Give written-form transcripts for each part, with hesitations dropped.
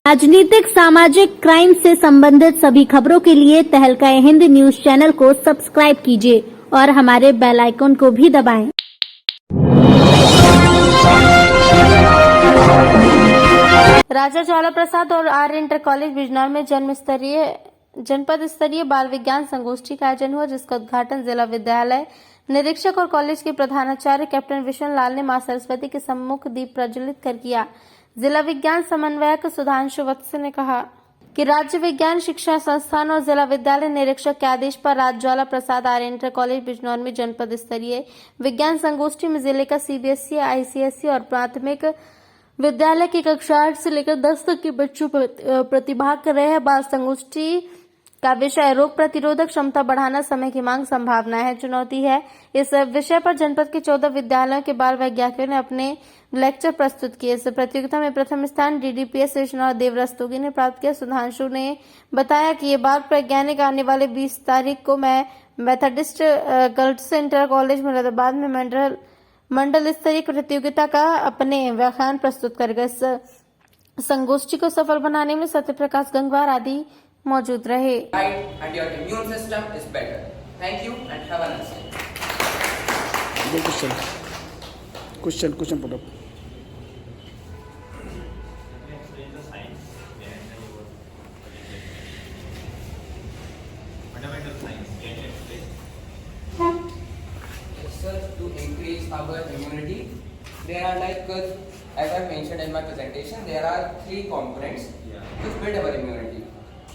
राजनीतिक सामाजिक क्राइम से संबंधित सभी खबरों के लिए तहलका हिंद न्यूज चैनल को सब्सक्राइब कीजिए और हमारे बेल आइकन को भी दबाएं। राजा ज्वाला प्रसाद और आर्य इंटर कॉलेज बिजनौर में जनपद स्तरीय बाल विज्ञान संगोष्ठी का आयोजन हुआ, जिसका उद्घाटन जिला विद्यालय निरीक्षक और कॉलेज के प्रधानाचार्य कैप्टन विशन लाल ने मां सरस्वती के सम्मुख दीप प्रज्वलित कर किया। जिला विज्ञान समन्वयक सुधांशु वत्स ने कहा कि राज्य विज्ञान शिक्षा संस्थान और जिला विद्यालय निरीक्षक के आदेश पर राजा ज्वाला प्रसाद आर्य इंटर कॉलेज बिजनौर में जनपद स्तरीय विज्ञान संगोष्ठी में जिले का सीबीएसई, आईसीएसई और प्राथमिक विद्यालय की कक्षा 8 से लेकर 10 तक के बच्चों प्रतिभाग कर रहे हैं। बाल संगोष्ठी का विषय रोग प्रतिरोधक क्षमता बढ़ाना, समय की मांग, संभावनाएं है, चुनौती है। इस विषय पर जनपद के 14 विद्यालयों के बाल वैज्ञानिकों ने अपने लेक्चर प्रस्तुत किए। इस प्रतियोगिता में प्रथम स्थान डीडीपीएस विष्णु देव रस्तोगी ने प्राप्त किया। सुधांशु ने बताया कि ये बाल वैज्ञानिक आने वाले 20 तारीख को मैं Methodist girls inter college Moradabad में मंडल स्तरीय प्रतियोगिता का अपने व्याख्यान प्रस्तुत करेगा। इस संगोष्ठी को सफल बनाने में सत्य प्रकाश गंगवार आदि मौजूद रहे। And your immune system is better. Thank you and have a nice day. Question put up. Fundamental science. Can you explain? Yes, sir. To increase our immunity, there are as I mentioned in my presentation, there are 3 components which build our immunity.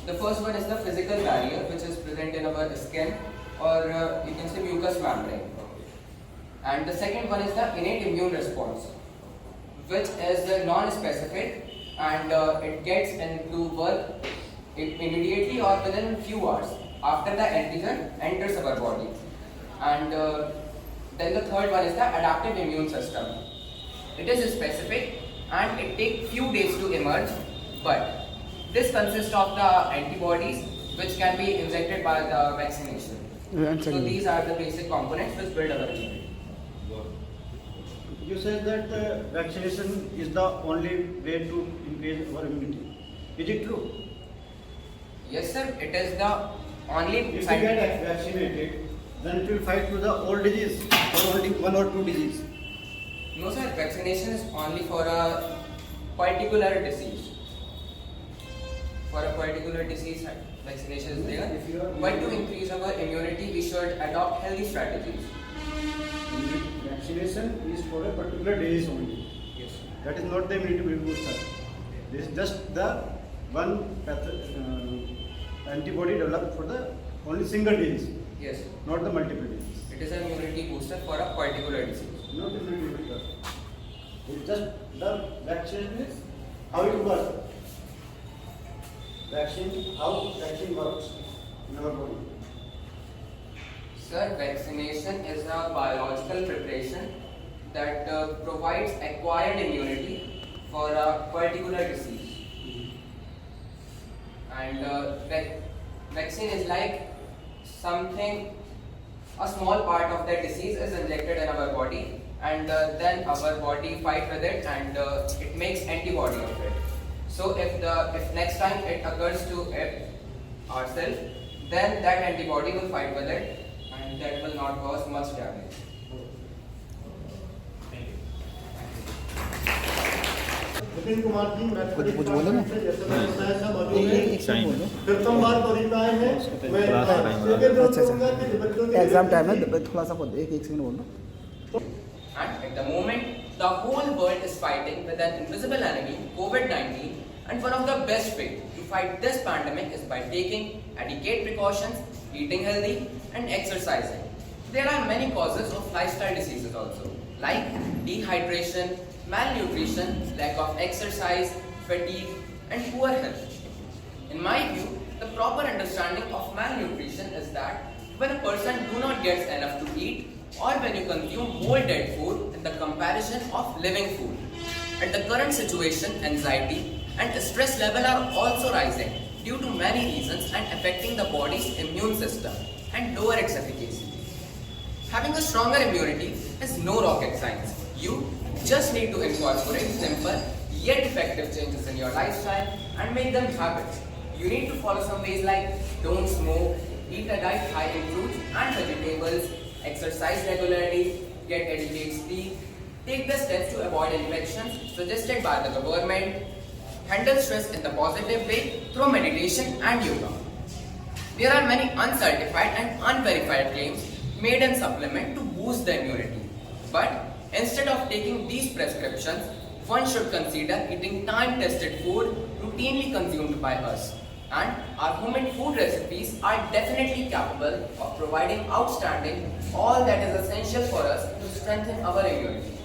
The first one is the physical barrier, which is present in our skin, or you can say mucous membrane. And the second one is the innate immune response, which is non-specific and it gets into work immediately or within a few hours after the antigen enters our body. And then the third one is the adaptive immune system. It is specific and it takes few days to emerge, but this consists of the antibodies which can be injected by the vaccination. So these are the basic components which build our immunity. You said that vaccination is the only way to increase our immunity. Is it true? Yes, sir. It is the only. If you get vaccinated, then it will fight to the old disease or only 1 or 2 disease. No, sir. Vaccination is only for a particular disease. For a particular disease, vaccination is there. But to increase our immunity, we should adopt healthy strategies. Vaccination is for a particular disease only. Yes. That is not the immunity booster. This is just the one antibody developed for the only single disease. Yes. Not the multiple disease. It is an immunity booster for a particular disease. Not immunity booster. It's just the vaccination is how it works. How vaccine works in our body. Sir, vaccination is a biological preparation that provides acquired immunity for a particular disease. And vaccine is like something, a small part of that disease is injected in our body, and then our body fight with it and it makes antibody of it. So if next time it occurs to ourselves, then that antibody will fight with it and that will not cause much damage. Thank you. Vipin Kumar ji, कुछ बोलो ना। प्रथम बार college में आए हैं। Exam time है, थोड़ा सा एक सेकंड बोलो। And at the moment, the whole world is fighting with an invisible enemy, COVID-19, and one of the best ways to fight this pandemic is by taking adequate precautions, eating healthy, and exercising. There are many causes of lifestyle diseases also, like dehydration, malnutrition, lack of exercise, fatigue, and poor health. In my view, the proper understanding of malnutrition is that when a person do not get enough to eat, or when you consume more dead food in the comparison of living food. At the current situation, anxiety and stress level are also rising due to many reasons and affecting the body's immune system and lower its efficacy. Having a stronger immunity is no rocket science. You just need to incorporate simple yet effective changes in your lifestyle and make them habits. You need to follow some ways like don't smoke, eat a diet high in fruits and vegetables, exercise regularly, get adequate sleep, take the steps to avoid infections suggested by the government, handle stress in the positive way through meditation and yoga. There are many uncertified and unverified claims made in supplement to boost the immunity. But instead of taking these prescriptions, one should consider eating time-tested food routinely consumed by us. And our homemade food recipes are definitely capable of providing outstanding all that is essential for us to strengthen our immunity.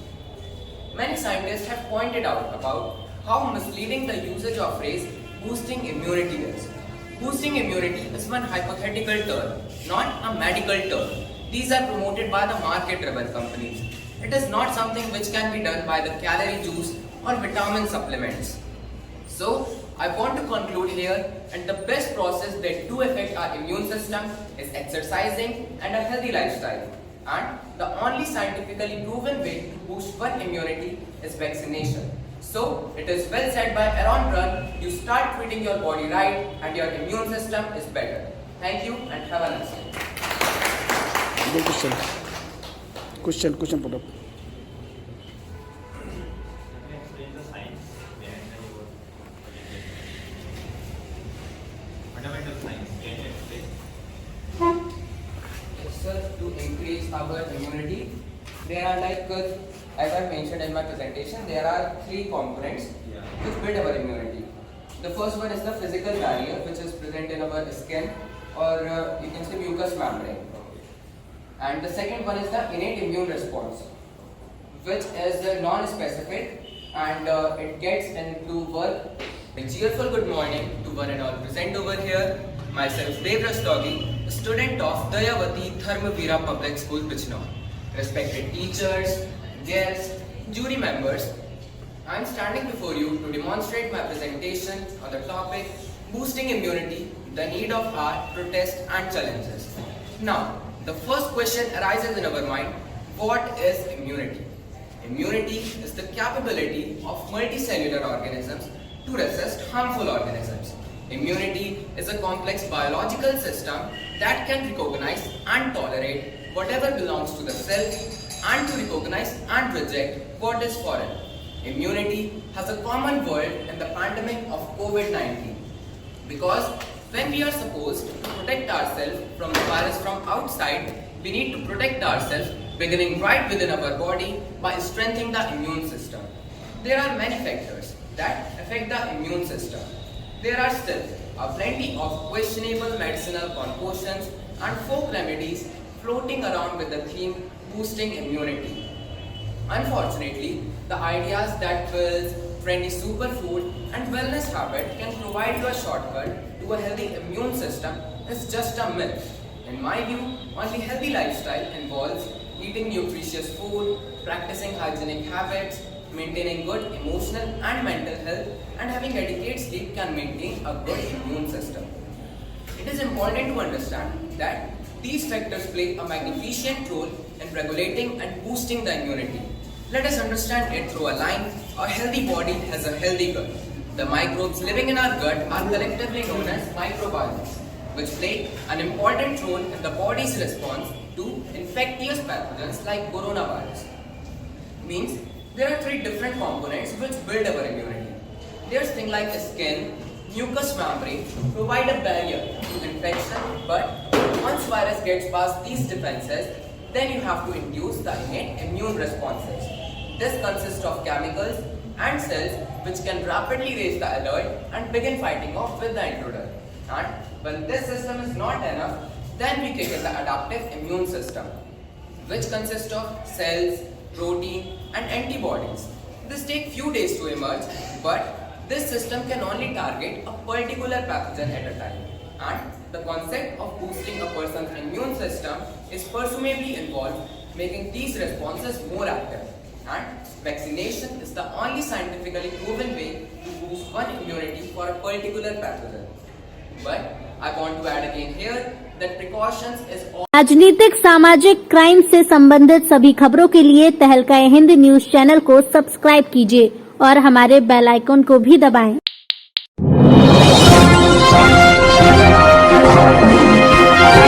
Many scientists have pointed out about how misleading the usage of phrase boosting immunity is. Boosting immunity is one hypothetical term, not a medical term. These are promoted by the market-driven companies. It is not something which can be done by the calorie juice or vitamin supplements. So, I want to conclude here, and the best process that do affect our immune system is exercising and a healthy lifestyle. And the only scientifically proven way to boost one immunity is vaccination. So, it is well said by Aaron Brun, you start treating your body right and your immune system is better. Thank you and have a nice day. Good question. Question put up. Can you explain the science behind the word fundamental science? Can you explain? Yes, sir, to increase our immunity, there are as I mentioned in my presentation, there are three components which build our immunity. The first one is the physical barrier, which is present in our skin, or you can say mucous membrane. And the second one is the innate immune response, which is non-specific and it gets into work. A cheerful good morning to one and all present over here. Myself Dev Rastogi, student of Dayavati Dharmavira Public School, Bijnor. Respected teachers, guests, jury members, I am standing before you to demonstrate my presentation on the topic boosting immunity, the need of our protests and challenges. Now, the first question arises in our mind, what is immunity? Immunity is the capability of multicellular organisms to resist harmful organisms. Immunity is a complex biological system that can recognize and tolerate whatever belongs to the cell and to recognize and reject what is foreign. Immunity has a common word in the pandemic of COVID-19 because when we are supposed to protect ourselves from the virus from outside, we need to protect ourselves beginning right within our body by strengthening the immune system. There are many factors that affect the immune system. There are still plenty of questionable medicinal concoctions and folk remedies floating around with the theme boosting immunity. Unfortunately, the ideas that pills, trendy superfood and wellness habit can provide you a shortcut to a healthy immune system is just a myth. In my view, only healthy lifestyle involves eating nutritious food, practicing hygienic habits, maintaining good emotional and mental health, and having adequate sleep can maintain a good immune system. It is important to understand that these factors play a magnificent role in regulating and boosting the immunity. Let us understand it through a line. A healthy body has a healthy gut. The microbes living in our gut are collectively known as microbiomes, which play an important role in the body's response to infectious pathogens like coronavirus. Means there are three different components which build our immunity. There's things like skin, mucous membrane provide a barrier to infection, but once virus gets past these defenses, then you have to induce the innate immune responses. This consists of chemicals and cells which can rapidly raise the alert and begin fighting off with the intruder. And when this system is not enough, then we kick in the adaptive immune system, which consists of cells, protein and antibodies. This takes few days to emerge, but this system can only target a particular pathogen at a time. And the concept of boosting a person's immune system is presumably involved making these responses more active. And vaccination is the only scientifically proven way to boost one immunity for a particular pathogen. But I want to add again here that precautions is all राजनीतिक सामाजिक crime से संबंधित सभी खबरों के लिए तहलका Hind news channel को सब्सक्राइब कीजिए और हमारे बेल आइकन को भी दबाएं।